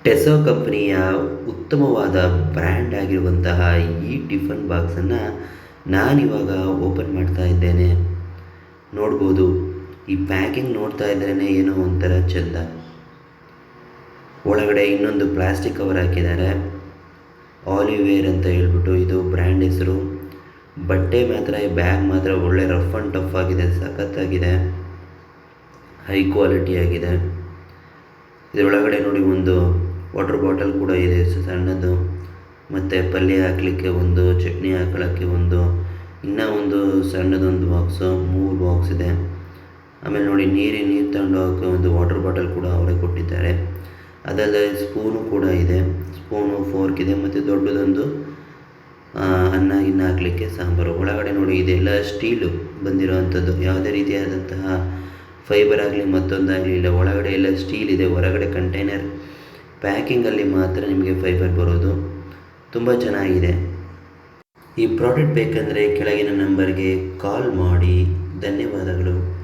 ಟೆಸೋ ಕಂಪನಿಯ ಉತ್ತಮವಾದ ಬ್ರ್ಯಾಂಡ್ ಆಗಿರುವಂತಹ ಈ ಟಿಫನ್ ಬಾಕ್ಸನ್ನು ನಾನಿವಾಗ ಓಪನ್ ಮಾಡ್ತಾ ಇದ್ದೇನೆ. ನೋಡ್ಬೋದು, ಈ ಪ್ಯಾಕಿಂಗ್ ನೋಡ್ತಾ ಇದ್ರೇ ಏನೋ ಒಂಥರ ಚೆಂದ. ಒಳಗಡೆ ಇನ್ನೊಂದು ಪ್ಲಾಸ್ಟಿಕ್ ಕವರ್ ಹಾಕಿದ್ದಾರೆ. ಆಲಿವೇರ್ ಅಂತ ಹೇಳ್ಬಿಟ್ಟು ಇದು ಬ್ರ್ಯಾಂಡ್ ಹೆಸರು. ಬಟ್ಟೆ ಮಾತ್ರ, ಈ ಬ್ಯಾಗ್ ಮಾತ್ರ ಒಳ್ಳೆ ರಫ್ ಆ್ಯಂಡ್ ಟಫ್ ಆಗಿದೆ, ಸಖತ್ತಾಗಿದೆ, ಹೈ ಕ್ವಾಲಿಟಿ ಆಗಿದೆ. ಇದರೊಳಗಡೆ ನೋಡಿ ಒಂದು ವಾಟರ್ ಬಾಟಲ್ ಕೂಡ ಇದೆ ಸಣ್ಣದು, ಮತ್ತು ಪಲ್ಯ ಹಾಕಲಿಕ್ಕೆ ಒಂದು, ಚಟ್ನಿ ಹಾಕೊಳ್ಳೋಕ್ಕೆ ಒಂದು, ಇನ್ನೂ ಒಂದು ಸಣ್ಣದೊಂದು ಬಾಕ್ಸು, 3 ಬಾಕ್ಸ್ ಇದೆ. ಆಮೇಲೆ ನೋಡಿ ನೀರು ತಗೊಂಡು ಹೋಗೋಕ್ಕೆ ಒಂದು ವಾಟರ್ ಬಾಟಲ್ ಕೂಡ ಅವರೇ ಕೊಟ್ಟಿದ್ದಾರೆ. ಅದಲ್ಲದೆ ಸ್ಪೂನು ಕೂಡ ಇದೆ, ಸ್ಪೂನು, ಫೋರ್ಕ್ ಇದೆ, ಮತ್ತು ದೊಡ್ಡದೊಂದು ಅನ್ನ ಗಿನ್ನ ಹಾಕಲಿಕ್ಕೆ ಸಾಂಬಾರು. ಒಳಗಡೆ ನೋಡಿ ಇದೆಲ್ಲ ಸ್ಟೀಲು ಬಂದಿರೋವಂಥದ್ದು, ಯಾವುದೇ ರೀತಿಯಾದಂತಹ ಫೈಬರ್ ಆಗಲಿ ಮತ್ತೊಂದಾಗಲಿ ಇಲ್ಲ. ಒಳಗಡೆ ಎಲ್ಲ ಸ್ಟೀಲ್ ಇದೆ. ಹೊರಗಡೆ ಕಂಟೈನರ್ ಪ್ಯಾಕಿಂಗಲ್ಲಿ ಮಾತ್ರ ನಿಮಗೆ ಫೈಬರ್ ಬರೋದು. ತುಂಬ ಚೆನ್ನಾಗಿದೆ. ಈ ಪ್ರಾಡಕ್ಟ್ ಬೇಕಂದರೆ ಕೆಳಗಿನ ನಂಬರ್ಗೆ ಕಾಲ್ ಮಾಡಿ. ಧನ್ಯವಾದಗಳು.